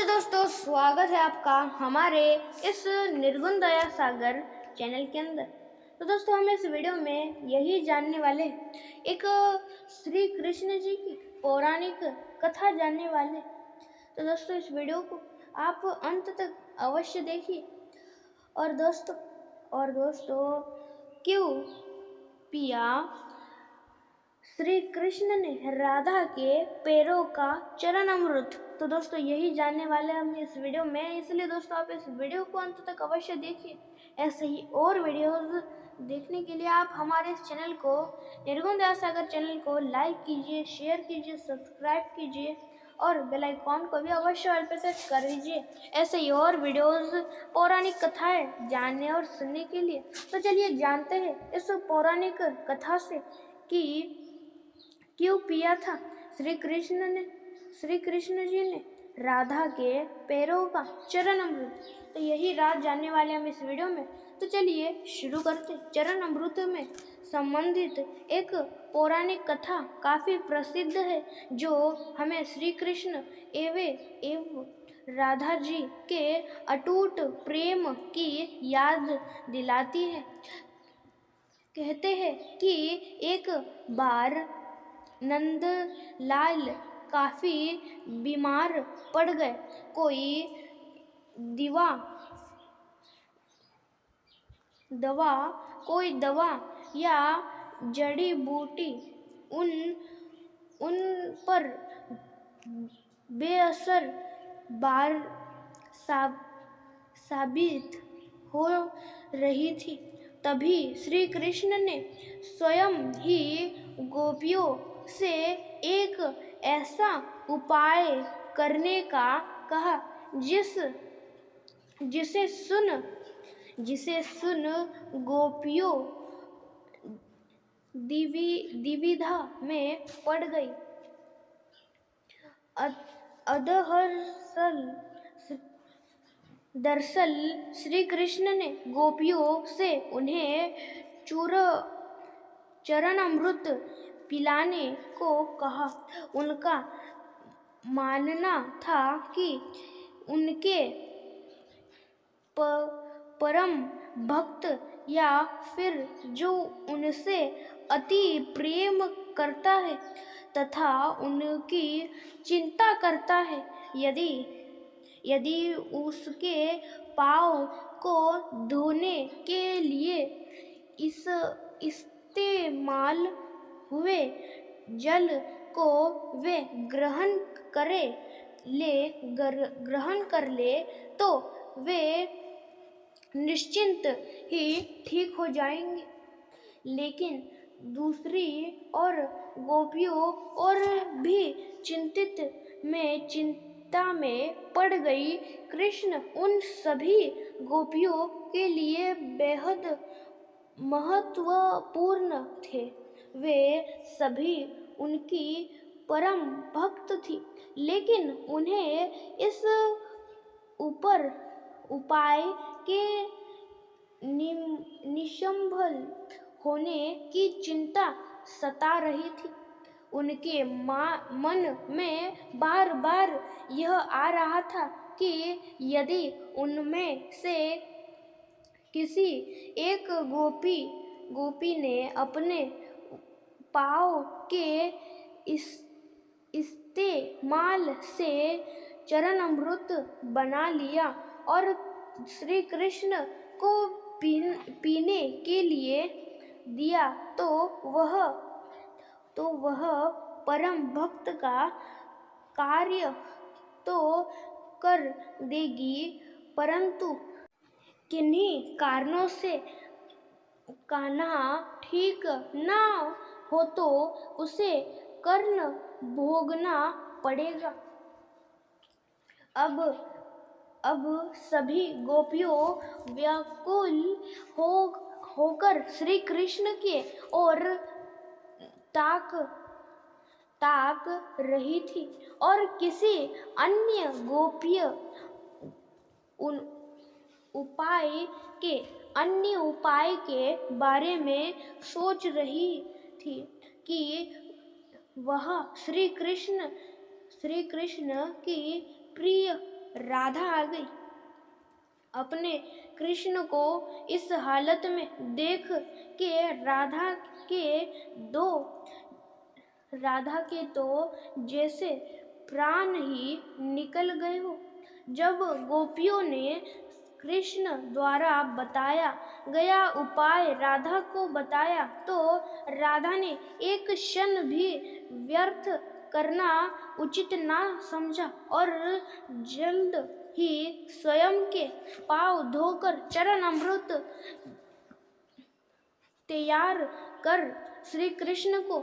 नमस्ते दोस्तों, स्वागत है आपका हमारे इस निर्गुण दया सागर चैनल के अंदर। तो दोस्तों, हम इस वीडियो में यही जानने वाले एक श्री कृष्ण जी की पौराणिक कथा जानने वाले। तो दोस्तों, इस वीडियो को आप अंत तक अवश्य देखिए। और दोस्तों क्यों पिया श्री कृष्ण ने राधा के पैरों का चरण अमृत? तो दोस्तों, यही जानने वाले हम इस वीडियो में, इसलिए दोस्तों आप इस वीडियो को अंत तक अवश्य देखिए। ऐसे ही और वीडियोस देखने के लिए आप हमारे इस चैनल को, निर्गुण दया सागर चैनल को लाइक कीजिए, शेयर कीजिए, सब्सक्राइब कीजिए और बेल आइकॉन को भी अवश्य ऑल पे सेट कर दीजिए। ऐसे ही और वीडियोस पौराणिक कथाएं जानने और सुनने के लिए। तो चलिए जानते हैं इस पौराणिक कथा से कि क्यों पिया था श्री कृष्ण जी ने राधा के पैरों का चरण अमृत। तो यही राज जानने वाले हम इस वीडियो में। तो चलिए शुरू करते। चरण अमृत में संबंधित एक पौराणिक कथा काफी प्रसिद्ध है, जो हमें श्री कृष्ण एवं राधा जी के अटूट प्रेम की याद दिलाती है। कहते हैं कि एक बार नंदलाल काफी बीमार पड़ गए। कोई दवा या जड़ी बूटी उन पर बेअसर साबित हो रही थी। तभी श्री कृष्ण ने स्वयं ही गोपियों से एक ऐसा उपाय करने का कहा जिसे सुन गोपियों द्विविधा में पड़ गई। दरअसल श्री कृष्ण ने गोपियों से उन्हें चरण अमृत पिलाने को कहा। उनका मानना था कि उनके परम भक्त या फिर जो उनसे अति प्रेम करता है तथा उनकी चिंता करता है, यदि उसके पाँव को धोने के लिए इस्तेमाल हुए जल को वे ग्रहण कर ले तो वे निश्चिंत ही ठीक हो जाएंगे। लेकिन दूसरी ओर गोपियों और भी चिंता में पड़ गई। कृष्ण उन सभी गोपियों के लिए बेहद महत्वपूर्ण थे। वे सभी उनकी परम भक्त थी, लेकिन उन्हें इस उपाय के निष्फल होने की चिंता सता रही थी। उनके मन में बार बार यह आ रहा था कि यदि उनमें से किसी एक गोपी ने अपने पाँव के इस्तेमाल से चरण अमृत बना लिया और श्री कृष्ण को पीने के लिए दिया, तो वह परम भक्त का कार्य तो कर देगी, परंतु किन्हीं कारणों से कान्हा ठीक ना हो तो उसे कर्ण भोगना पड़ेगा। अब सभी गोपियों व्याकुल होकर श्री कृष्ण के ओर ताक रही थी और किसी अन्य गोपी अन्य उपाय के बारे में सोच रही थी कि वह श्री कृष्ण की प्रिय राधा आ गई। अपने कृष्ण को इस हालत में देख के राधा के तो जैसे प्राण ही निकल गए हो। जब गोपियों ने कृष्ण द्वारा बताया गया उपाय राधा को बताया तो राधा ने एक क्षण भी व्यर्थ करना उचित ना समझा और जल्द ही स्वयं के पांव धोकर चरण अमृत तैयार कर श्री कृष्ण को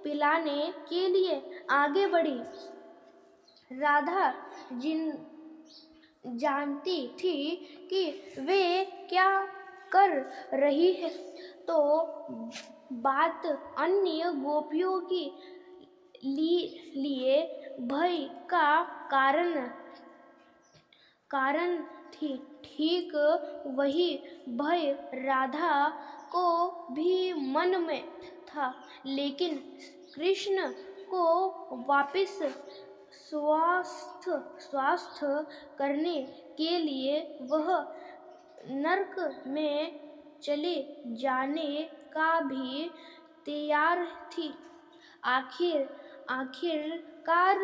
पिलाने के लिए आगे बढ़ी। राधा जानती थी कि वे क्या कर रही है, तो बात अन्य गोपियों की लिए भय का कारण थी। ठीक वही भय राधा को भी मन में था, लेकिन कृष्ण को वापस स्वस्थ करने के लिए वह नरक में चले जाने का भी तैयार थी। आखिरकार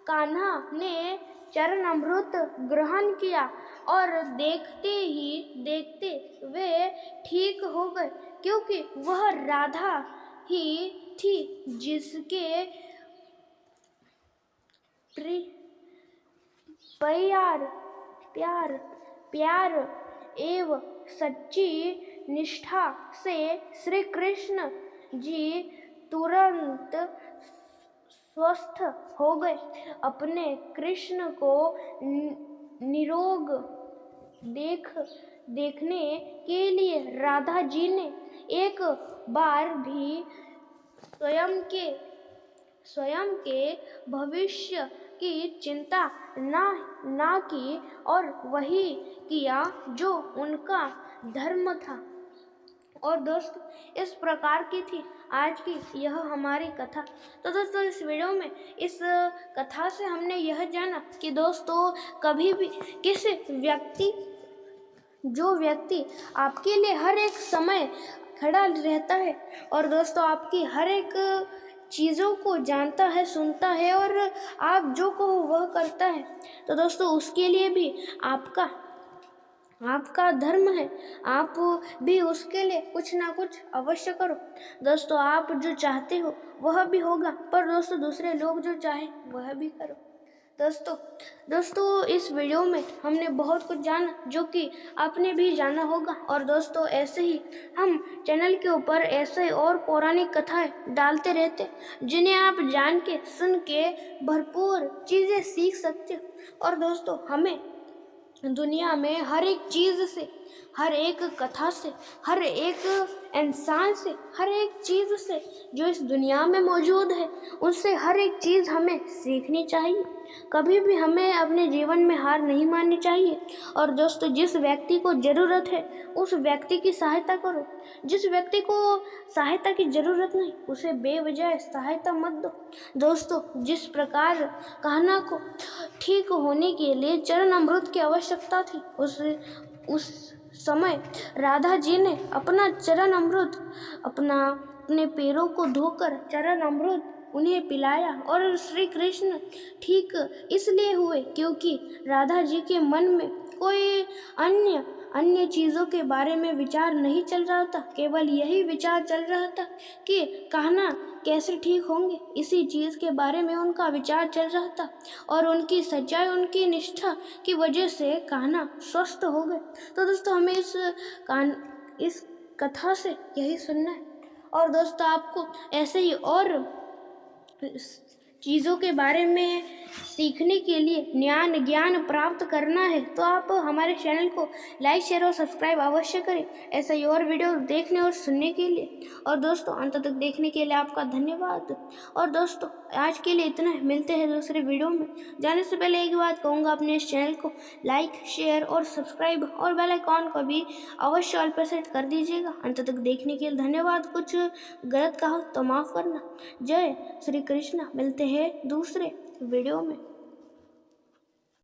कान्हा ने चरण अमृत ग्रहण किया और देखते ही देखते वे ठीक हो गए, क्योंकि वह राधा ही थी जिसके प्यार एवं सच्ची निष्ठा से श्री कृष्ण जी तुरंत स्वस्थ हो गए। अपने कृष्ण को निरोग देखने के लिए राधा जी ने एक बार भी स्वयं के भविष्य की चिंता ना की और वही किया जो उनका धर्म था। और दोस्तों, इस प्रकार की थी आज की यह हमारी कथा। तो दोस्तों, इस वीडियो में इस कथा से हमने यह जाना कि दोस्तों कभी भी जो व्यक्ति आपके लिए हर एक समय खड़ा रहता है और दोस्तों आपकी हर एक चीज़ों को जानता है, सुनता है और आप जो कहो वह करता है, तो दोस्तों उसके लिए भी आपका धर्म है, आप भी उसके लिए कुछ ना कुछ अवश्य करो। दोस्तों, आप जो चाहते हो वह भी होगा, पर दोस्तों दूसरे लोग जो चाहें वह भी करो। दोस्तों इस वीडियो में हमने बहुत कुछ जाना जो कि आपने भी जाना होगा। और दोस्तों ऐसे ही हम चैनल के ऊपर ऐसे और पौराणिक कथाएं डालते रहते, जिन्हें आप जान के सुन के भरपूर चीज़ें सीख सकते हो। और दोस्तों हमें दुनिया में हर एक चीज़ से, हर एक कथा से, हर एक इंसान से, हर एक चीज़ से जो इस दुनिया में मौजूद है, उससे हर एक चीज़ हमें सीखनी चाहिए। कभी भी हमें अपने जीवन में हार नहीं माननी चाहिए। और दोस्तों जिस व्यक्ति को ज़रूरत है उस व्यक्ति की सहायता करो। जिस व्यक्ति को सहायता की ज़रूरत नहीं उसे बेवजह सहायता मत दो। दोस्तों जिस प्रकार कान्हा को ठीक होने के लिए चरण अमृत की आवश्यकता थी, उस समय राधा जी ने अपना चरण अमृत अपने पैरों को धोकर चरण अमृत उन्हें पिलाया। और श्री कृष्ण ठीक इसलिए हुए क्योंकि राधा जी के मन में कोई अन्य चीज़ों के बारे में विचार नहीं चल रहा था, केवल यही विचार चल रहा था कि कान्हा कैसे ठीक होंगे। इसी चीज़ के बारे में उनका विचार चल रहा था और उनकी सच्चाई, उनकी निष्ठा की वजह से कान्हा स्वस्थ हो गए। तो दोस्तों हमें इस कथा से यही सुनना है। और दोस्तों आपको ऐसे ही और चीज़ों के बारे में सीखने के लिए ज्ञान प्राप्त करना है तो आप हमारे चैनल को लाइक, शेयर और सब्सक्राइब अवश्य करें, ऐसा ही और वीडियो देखने और सुनने के लिए। और दोस्तों अंत तक देखने के लिए आपका धन्यवाद। और दोस्तों आज के लिए इतना है, मिलते हैं दूसरे वीडियो में। जाने से पहले एक बात कहूँगा, अपने इस चैनल को लाइक, शेयर और सब्सक्राइब और बेल आइकॉन को भी अवश्य ऑल पर सेट कर दीजिएगा। अंत तक देखने के लिए धन्यवाद। कुछ गलत कहा तो माफ़ करना। जय श्री कृष्ण। मिलते हैं दूसरे वीडियो में।